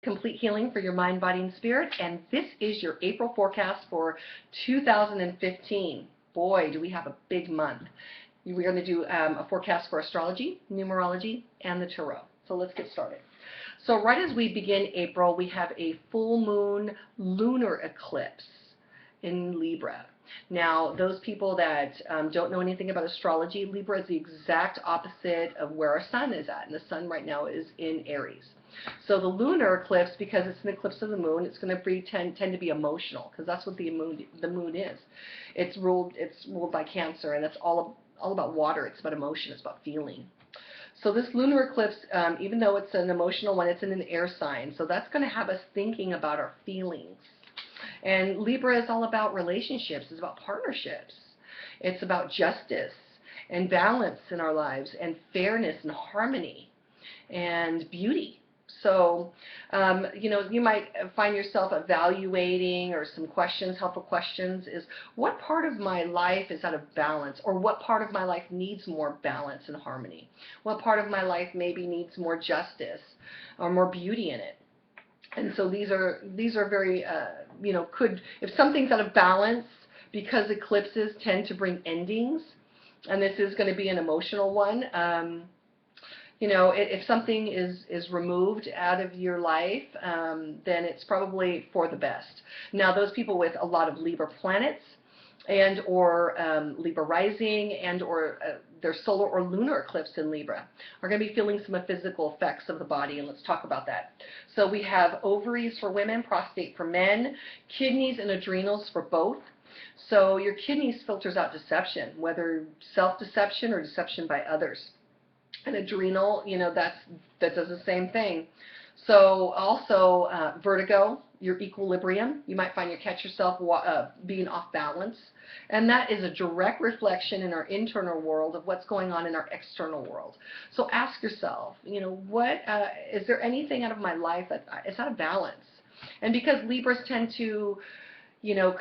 Complete healing for your mind, body, and spirit. And this is your April forecast for 2015. Boy, do we have a big month. We're going to do a forecast for astrology, numerology, and the tarot. So let's get started. So right as we begin April, we have a full moon lunar eclipse in Libra. Now, those people that don't know anything about astrology, Libra is the exact opposite of where our sun is at. And the sun right now is in Aries. So the lunar eclipse, because it's an eclipse of the moon, it's going to tend to be emotional, because that's what the moon is. It's ruled by Cancer, and that's all about water. It's about emotion. It's about feeling. So this lunar eclipse, even though it's an emotional one, it's in an air sign. So that's going to have us thinking about our feelings. And Libra is all about relationships. It's about partnerships. It's about justice and balance in our lives, and fairness and harmony and beauty. So, you might find yourself evaluating, or some questions, helpful questions, is what part of my life is out of balance, or what part of my life needs more balance and harmony? What part of my life maybe needs more justice or more beauty in it? And so these are very, if something's out of balance, because eclipses tend to bring endings, and this is going to be an emotional one. If something is removed out of your life, then it's probably for the best. Now, those people with a lot of Libra planets and or Libra rising and or their solar or lunar eclipse in Libra are going to be feeling some physical effects of the body, and let's talk about that. So we have ovaries for women, prostate for men, kidneys and adrenals for both. So your kidneys filters out deception, whether self-deception or deception by others. And adrenal, that does the same thing. So also vertigo, your equilibrium. You might catch yourself being off balance. And that is a direct reflection in our internal world of what's going on in our external world. So ask yourself, what is there anything out of my life that is out of balance? And because Libras tend to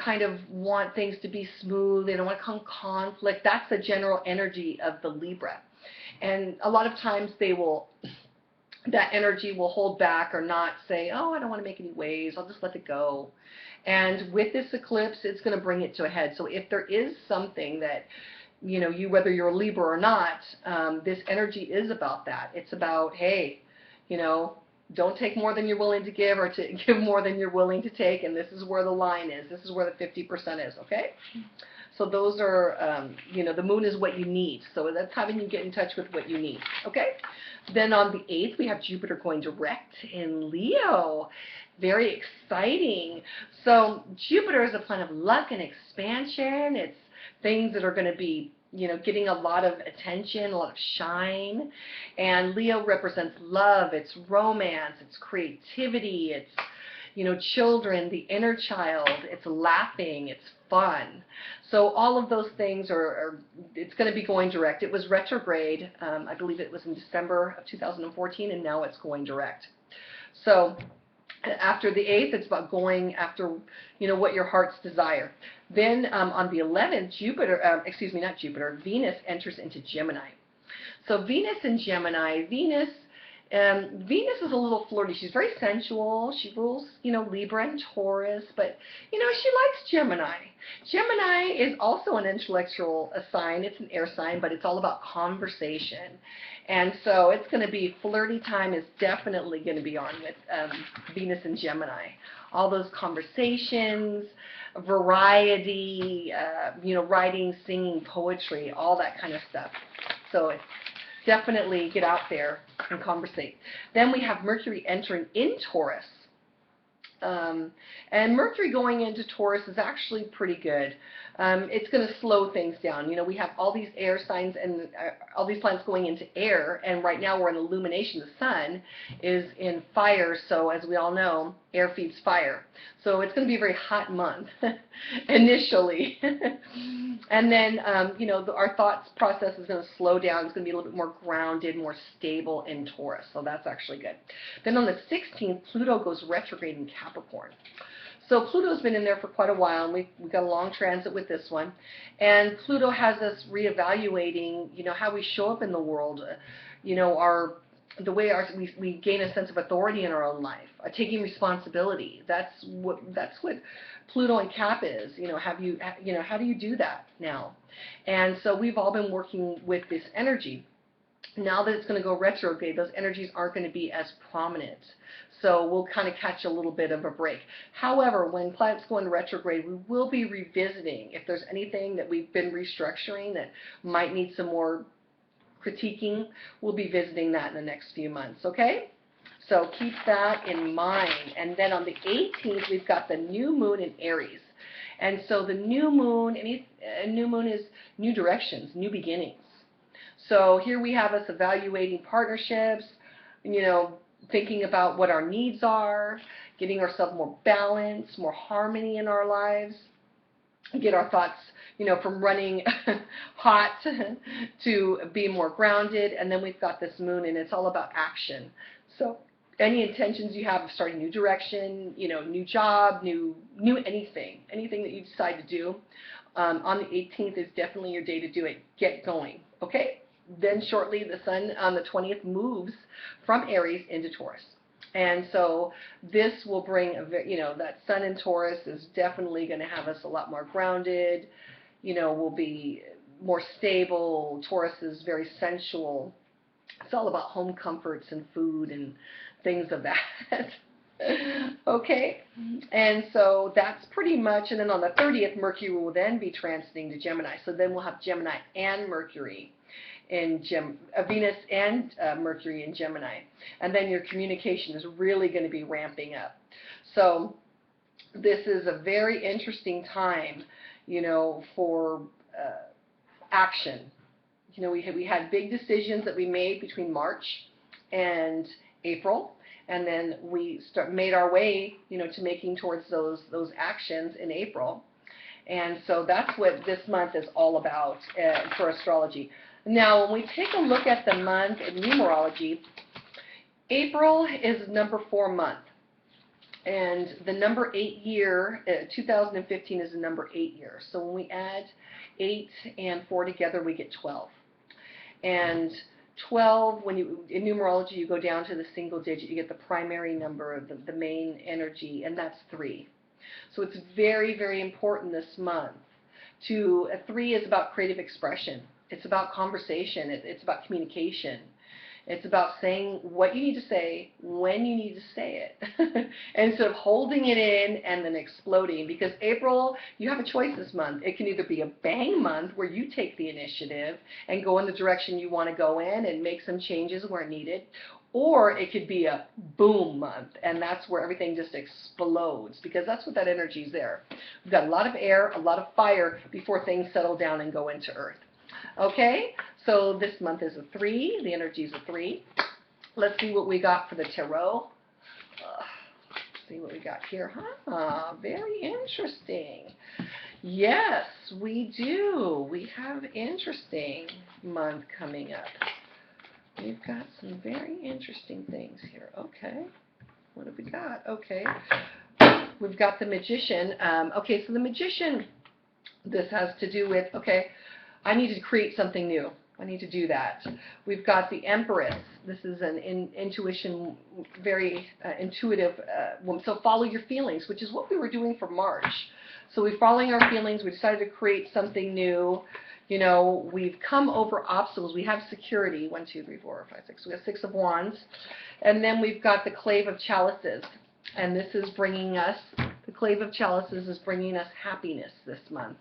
kind of want things to be smooth, they don't want conflict, that's the general energy of the Libra. And a lot of times that energy will hold back or not say, oh, I don't want to make any waves, I'll just let it go. And with this eclipse, it's going to bring it to a head. So if there is something that, whether you're a Libra or not, this energy is about that. It's about, hey, don't take more than you're willing to give, or to give more than you're willing to take, and this is where the line is. This is where the 50% is, okay? So those are, the moon is what you need. So that's having you get in touch with what you need, okay? Then on the 8th, we have Jupiter going direct in Leo. Very exciting. So Jupiter is a planet of luck and expansion. It's things that are going to be, getting a lot of attention, a lot of shine. And Leo represents love, it's romance, it's creativity, it's, children, the inner child, it's laughing, it's fun. So all of those things it's going to be going direct. It was retrograde, I believe it was in December of 2014, and now it's going direct. So after the 8th, it's about going after, what your heart's desire. Then on the 11th, Venus enters into Gemini. So Venus in Gemini, Venus is a little flirty. She's very sensual. She rules, Libra and Taurus, but, she likes Gemini. Gemini is also an intellectual sign. It's an air sign, but it's all about conversation. And so it's going to be flirty time is definitely going to be on with Venus and Gemini. All those conversations, variety, writing, singing, poetry, all that kind of stuff. So it's definitely get out there and conversate. Then we have Mercury entering in Taurus. And Mercury going into Taurus is actually pretty good. It's going to slow things down. We have all these air signs and all these planets going into air, and right now we're in illumination. The sun is in fire, so as we all know, air feeds fire. So it's going to be a very hot month initially. And then, our thoughts process is going to slow down. It's going to be a little bit more grounded, more stable in Taurus. So that's actually good. Then on the 16th, Pluto goes retrograde in Capricorn. So Pluto's been in there for quite a while, and we got a long transit with this one. And Pluto has us reevaluating, how we show up in the world, our the way we gain a sense of authority in our own life, taking responsibility. That's what Pluto and Cap is. How do you do that now? And so we've all been working with this energy. Now that it's going to go retrograde, those energies aren't going to be as prominent. So we'll kind of catch a little bit of a break. However, when planets go into retrograde, we will be revisiting. If there's anything that we've been restructuring that might need some more critiquing, we'll be visiting that in the next few months, okay? So keep that in mind. And then on the 18th, we've got the new moon in Aries. And so the new moon, new moon is new directions, new beginnings. So here we have us evaluating partnerships, thinking about what our needs are, getting ourselves more balance, more harmony in our lives, get our thoughts, from running hot to be more grounded. And then we've got this moon, and it's all about action. So any intentions you have of starting a new direction, new job, new anything that you decide to do, on the 18th is definitely your day to do it. Get going, okay? Then shortly, the sun on the 20th moves from Aries into Taurus. And so this will bring, that sun in Taurus is definitely going to have us a lot more grounded. We'll be more stable. Taurus is very sensual. It's all about home comforts and food and things of that. Okay, and so that's pretty much, and then on the 30th, Mercury will then be transiting to Gemini. So then we'll have Gemini and Mercury in Venus and Mercury in Gemini. And then your communication is really going to be ramping up. So this is a very interesting time, for action. We had big decisions that we made between March and April, and then we made our way, to making towards those actions in April. And so that's what this month is all about for astrology. Now, when we take a look at the month in numerology, April is number 4 month. And the number 8 year, 2015 is the number 8 year. So when we add 8 and 4 together, we get 12. And 12, in numerology, you go down to the single digit, you get the primary number of the main energy, and that's 3. So it's very, very important this month. 3 is about creative expression. It's about conversation. It's about communication. It's about saying what you need to say when you need to say it, instead of holding it in and then exploding. Because April, you have a choice this month. It can either be a bang month where you take the initiative and go in the direction you want to go in and make some changes where needed, or it could be a boom month, and that's where everything just explodes, because that's what that energy is there. We've got a lot of air, a lot of fire before things settle down and go into earth. Okay, so this month is a 3. The energy is a 3. Let's see what we got for the tarot. See what we got here, huh? Very interesting. Yes, we do. We have interesting month coming up. We've got some very interesting things here. Okay, what have we got? Okay, we've got the Magician. Okay, so the Magician, this has to do with, okay, I need to create something new. I need to do that. We've got the Empress. This is an intuition, very intuitive. So follow your feelings, which is what we were doing for March. So we're following our feelings. We decided to create something new. We've come over obstacles. We have security. 1, 2, 3, 4, 5, 6. We have 6 of Wands. And then we've got the Clave of Chalices. And this is bringing us, the Clave of Chalices is bringing us happiness this month.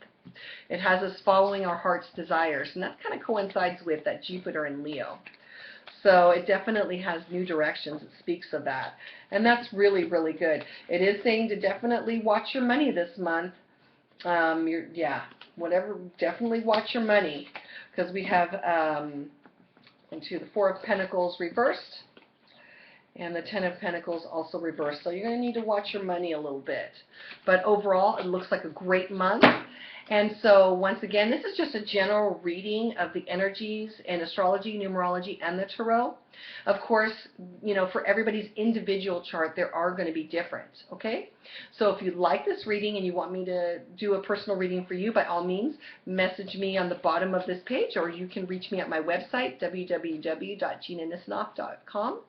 It has us following our heart's desires, and that kind of coincides with that Jupiter in Leo. So it definitely has new directions. It speaks of that, and that's really, really good. It is saying to definitely watch your money this month. Definitely watch your money, because we have into the 4 of Pentacles reversed, and the 10 of Pentacles also reversed. So you're going to need to watch your money a little bit. But overall, it looks like a great month. And so once again, this is just a general reading of the energies in astrology, numerology, and the tarot. Of course, you know, for everybody's individual chart, there are going to be different, okay? So if you like this reading and you want me to do a personal reading for you, by all means, message me on the bottom of this page, or you can reach me at my website, www.ginanisnoff.com.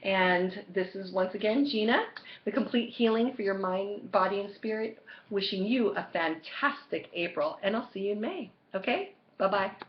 And this is, once again, Gina, the complete healing for your mind, body, and spirit, wishing you a fantastic April. And I'll see you in May. Okay? Bye-bye.